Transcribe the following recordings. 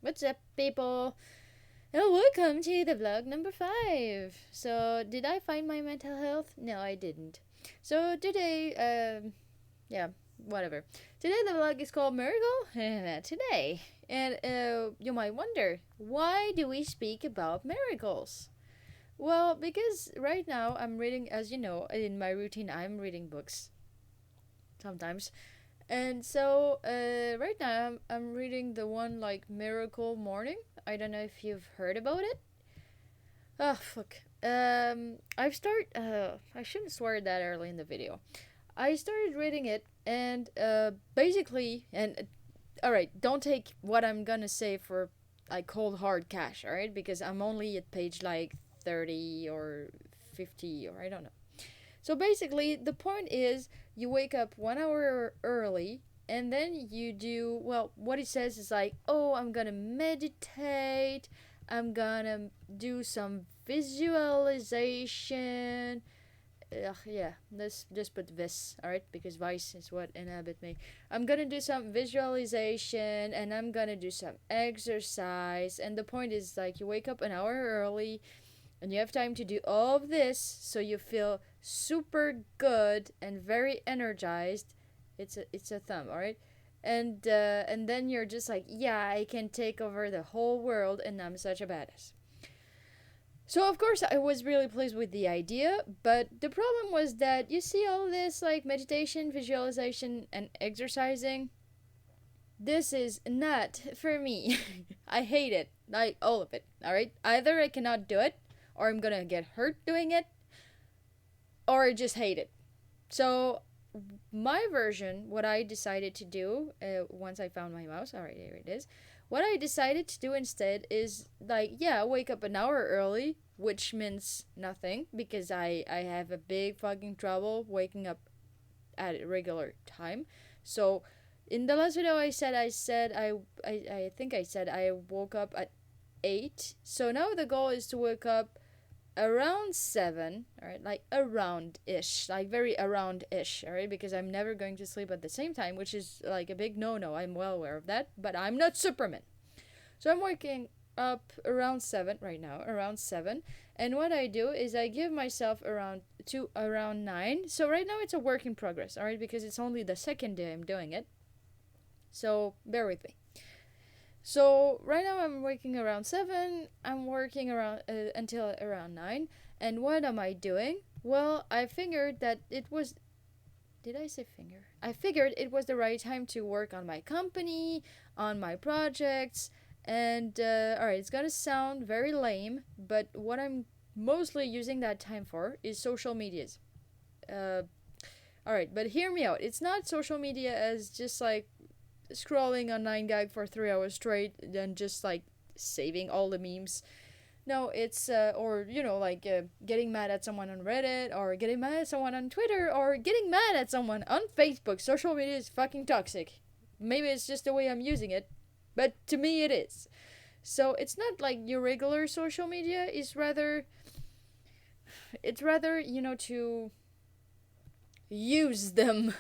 What's up, people? And welcome to the vlog number 5. So, did I find my mental health? No, I didn't. So, today, yeah, whatever. Today, the vlog is called Miracle Today. And you might wonder, why do we speak about miracles? Well, because right now I'm reading, as you know, in my routine, I'm reading books sometimes. And so, right now I'm reading the one like Miracle Morning. I don't know if you've heard about it. Oh, fuck. I shouldn't swear that early in the video. I started reading it, and basically, alright, don't take what I'm gonna say for like cold hard cash, alright? Because I'm only at page like 30 or 50, or I don't know. So basically, the point is you wake up 1 hour early and then you do, well, what it says is like, oh, I'm gonna meditate, I'm gonna do some visualization. Ugh, yeah, let's just put this, alright, because vice is what inhabit me. I'm gonna do some visualization and I'm gonna do some exercise. And the point is like, you wake up an hour early and you have time to do all of this so you feel super good and very energized. It's a thumb, all right? And then you're just like, yeah, I can take over the whole world and I'm such a badass. So of course I was really pleased with the idea, but the problem was that you see all this like meditation, visualization and exercising. This is not for me. I hate it. Like all of it. All right? Either I cannot do it or I'm going to get hurt doing it or I just hate it. So my version, what I decided to do once I found my mouse, all right, here it is. What I decided to do instead is like, yeah, wake up an hour early, which means nothing because I have a big fucking trouble waking up at a regular time. So in the last video I think I said I woke up at 8. So now the goal is to wake up around 7, all right, like around ish, like very around ish, all right, because I'm never going to sleep at the same time, which is like a big no I'm well aware of that, but I'm not Superman. So I'm waking up around 7 right now, around 7. And what I do is I give myself around 9. So right now it's a work in progress, all right, because it's only the second day I'm doing it. So bear with me. So right now I'm waking around 7. I'm working around until around 9. And what am I doing? Well, I figured that it was, did I say finger? I figured it was the right time to work on my company, on my projects, and alright, it's gonna sound very lame, but what I'm mostly using that time for is social medias. Uh, alright, but hear me out. It's not social media as just like scrolling on 9gag for 3 hours straight, then just like saving all the memes. No, it's or like getting mad at someone on Reddit, or getting mad at someone on Twitter, or getting mad at someone on Facebook. Social media is fucking toxic. Maybe it's just the way I'm using it, but to me it is. So it's not like your regular social media. It's rather to use them.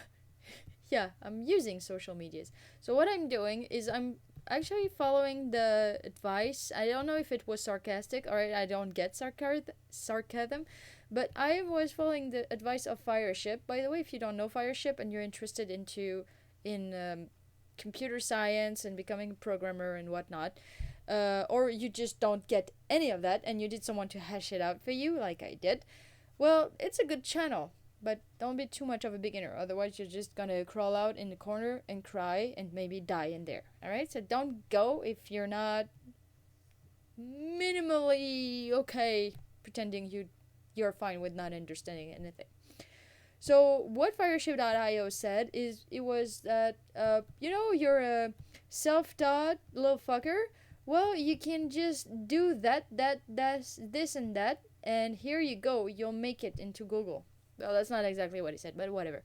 Yeah, I'm using social medias. So what I'm doing is I'm actually following the advice. I don't know if it was sarcastic or I don't get sarcasm, but I was following the advice of Fireship. By the way, if you don't know Fireship and you're interested in computer science and becoming a programmer and whatnot, or you just don't get any of that and you need someone to hash it out for you, like I did, well, it's a good channel. But don't be too much of a beginner, otherwise you're just gonna crawl out in the corner and cry and maybe die in there. Alright? So don't go if you're not minimally okay pretending you're fine with not understanding anything. So what Fireship.io said is it was that you're a self-taught little fucker. Well, you can just do that's this and that, and here you go. You'll make it into Google. Well, that's not exactly what he said, but whatever.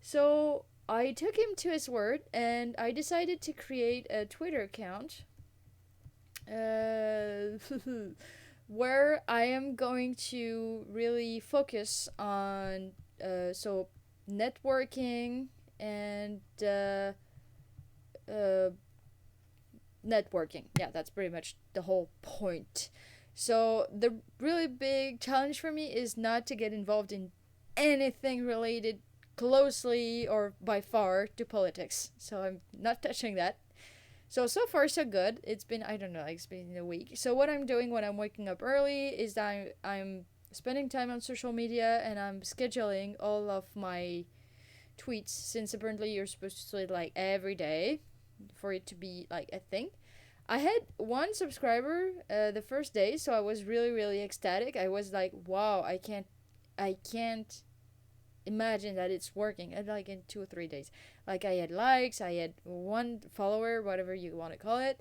So I took him to his word, and I decided to create a Twitter account, uh, where I am going to really focus on so networking and uh, networking. Yeah, that's pretty much the whole point. So the really big challenge for me is not to get involved in anything related closely or by far to politics. So I'm not touching that. So far so good. It's been, I don't know, like it's been a week. So what I'm doing when I'm waking up early is that I'm spending time on social media and I'm scheduling all of my tweets, since apparently you're supposed to tweet like every day for it to be like a thing. I had one subscriber the first day, so I was really really ecstatic. I was like, wow, I can't imagine that it's working. And like in 2 or 3 days, like I had likes, I had one follower, whatever you want to call it.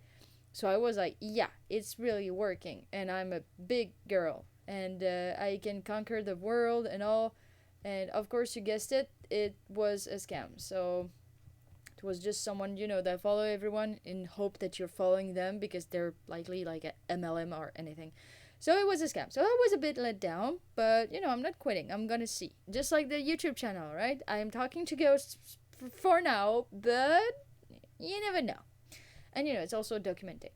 So I was like, yeah, it's really working, and I'm a big girl, and I can conquer the world and all. And of course, you guessed it, it was a scam. So it was just someone that follow everyone in hope that you're following them because they're likely like a MLM or anything. So it was a scam. So I was a bit let down, but I'm not quitting. I'm gonna see. Just like the YouTube channel, right? I am talking to ghosts for now, but you never know. And it's also documented.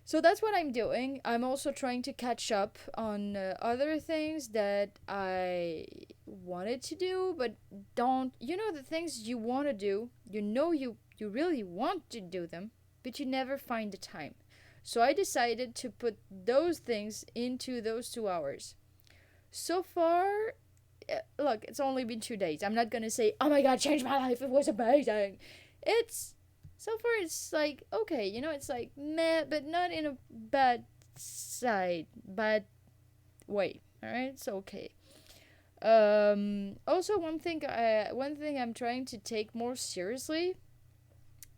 So that's what I'm doing. I'm also trying to catch up on other things that I wanted to do, but don't. The things you want to do, you really want to do them, but you never find the time. So I decided to put those things into those 2 hours. So far, look, it's only been 2 days. I'm not gonna say, oh my god, changed my life, it was amazing. It's so far it's like okay, it's like meh, but not in a bad way. All right, it's okay. Also, one thing I'm trying to take more seriously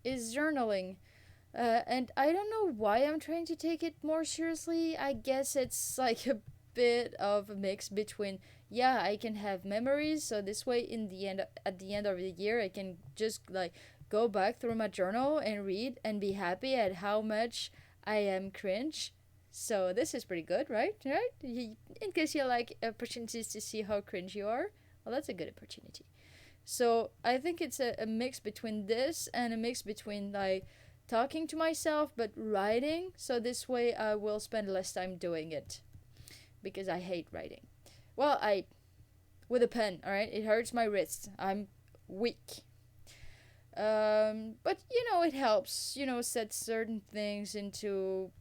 is journaling. And I don't know why I'm trying to take it more seriously. I guess it's like a bit of a mix between, yeah, I can have memories, so this way at the end of the year I can just like go back through my journal and read and be happy at how much I am cringe. So this is pretty good, right? Right? In case you like opportunities to see how cringe you are, well, that's a good opportunity. So I think it's a mix between this and a mix between like talking to myself but writing, so this way I will spend less time doing it because I hate writing. Well, I with a pen, all right? It hurts my wrists. I'm weak. But it helps, set certain things into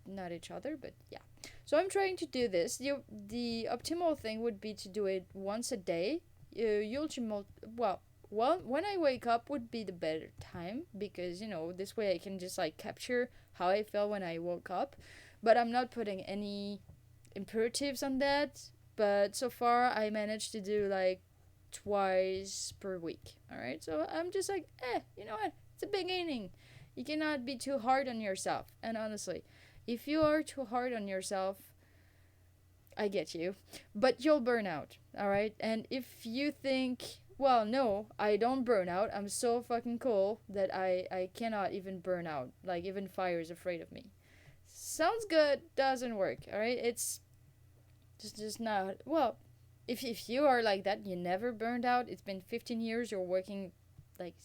not each other, but yeah. So I'm trying to do this. The optimal thing would be to do it once a day. Well, when I wake up would be the better time because this way I can just like capture how I felt when I woke up, but I'm not putting any imperatives on that. But so far I managed to do like twice per week. All right, so I'm just like, you know what? It's a beginning. You cannot be too hard on yourself. And honestly, if you are too hard on yourself, I get you, but you'll burn out, all right? And if you think, well, no, I don't burn out. I'm so fucking cool that I cannot even burn out. Like, even fire is afraid of me. Sounds good, doesn't work, all right? It's just not. Well, if you are like that, you never burned out. It's been 15 years, you're working like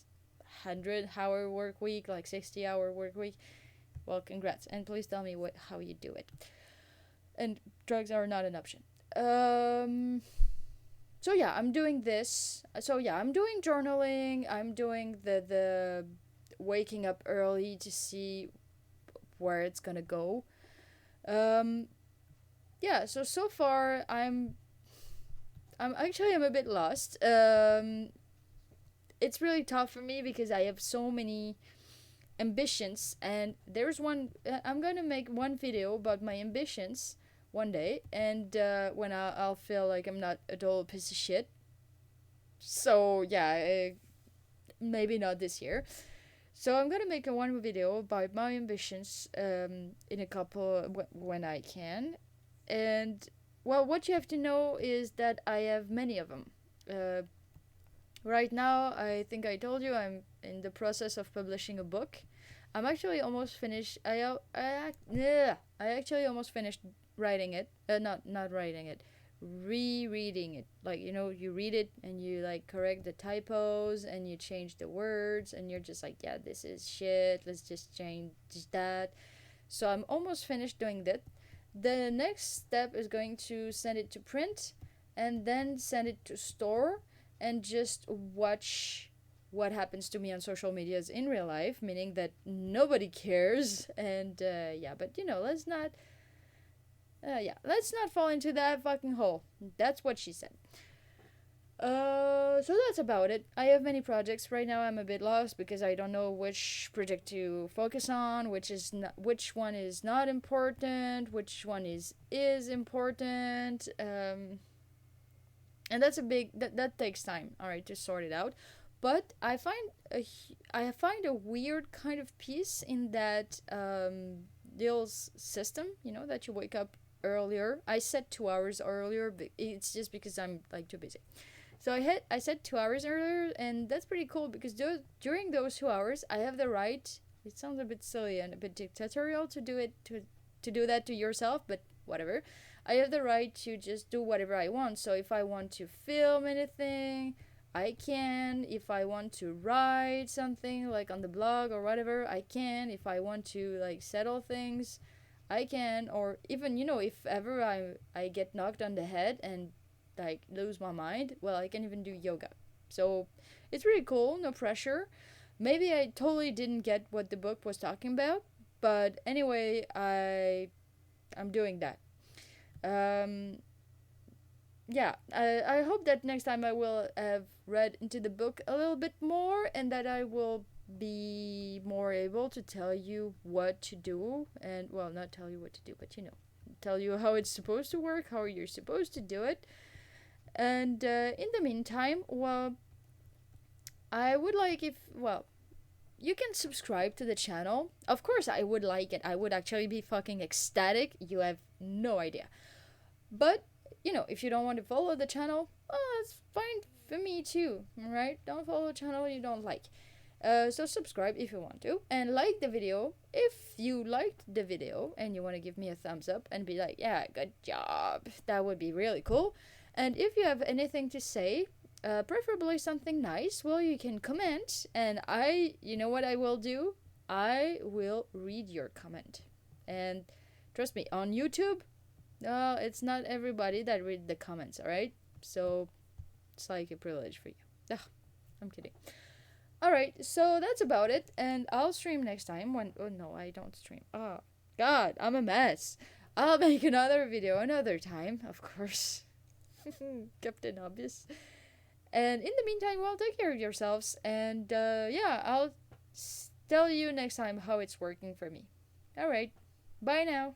100-hour work week, like 60-hour work week. Well, congrats. And please tell me how you do it. And drugs are not an option. So yeah, I'm doing this. So yeah, I'm doing journaling. I'm doing the waking up early to see where it's gonna go. Um, yeah. So far, I'm a bit lost. It's really tough for me because I have so many ambitions, and there's one. I'm gonna make one video about my ambitions one day, and when I'll feel like I'm not a total piece of shit. So yeah, maybe not this year. So I'm gonna make a one video about my ambitions in a couple when I can, and well, what you have to know is that I have many of them. Right now, I think I told you I'm in the process of publishing a book. I'm actually almost finished. I actually almost finished writing it. Not writing it, rereading it. Like, you read it and you like correct the typos and you change the words and you're just like, yeah, this is shit. Let's just change that. So I'm almost finished doing that. The next step is going to send it to print and then send it to store and just watch what happens to me on social medias in real life, meaning that nobody cares. And yeah, but let's not fall into that fucking hole. That's what she said. So that's about it. I have many projects right now. I'm a bit lost because I don't know which project to focus on, which one is not important, which one is important. And that's a big that takes time. All right, to sort it out. But I find a weird kind of peace in that Dill's system. That you wake up earlier. I said 2 hours earlier, but it's just because I'm like too busy. So I said 2 hours earlier, and that's pretty cool because during those 2 hours, I have the right. It sounds a bit silly and a bit dictatorial to do it to do that to yourself, but whatever. I have the right to just do whatever I want. So if I want to film anything, I can. If I want to write something like on the blog or whatever, I can. If I want to like settle things, I can. Or even if ever I get knocked on the head and like lose my mind, well, I can even do yoga. So it's really cool, no pressure. Maybe I totally didn't get what the book was talking about, but anyway, I'm doing that. um yeah, I hope that next time I will have read into the book a little bit more and that I will be more able to tell you what to do, and well, not tell you what to do, but tell you how it's supposed to work, how you're supposed to do it. And in the meantime, well, I would like if, well, you can subscribe to the channel. Of course, I would like it. I would actually be fucking ecstatic. You have no idea. But, if you don't want to follow the channel, well, it's fine for me too, right? Don't follow a channel you don't like. So subscribe if you want to. And like the video if you liked the video and you want to give me a thumbs up and be like, yeah, good job. That would be really cool. And if you have anything to say, preferably something nice, well, you can comment. And you know what I will do? I will read your comment. And trust me, on YouTube, it's not everybody that read the comments, alright? So it's like a privilege for you. Ugh, I'm kidding. Alright, so that's about it. And I'll stream next time when. Oh, no, I don't stream. Oh, God, I'm a mess. I'll make another video another time, of course. Captain Obvious. And in the meantime, well, take care of yourselves. And yeah, I'll tell you next time how it's working for me. Alright, bye now.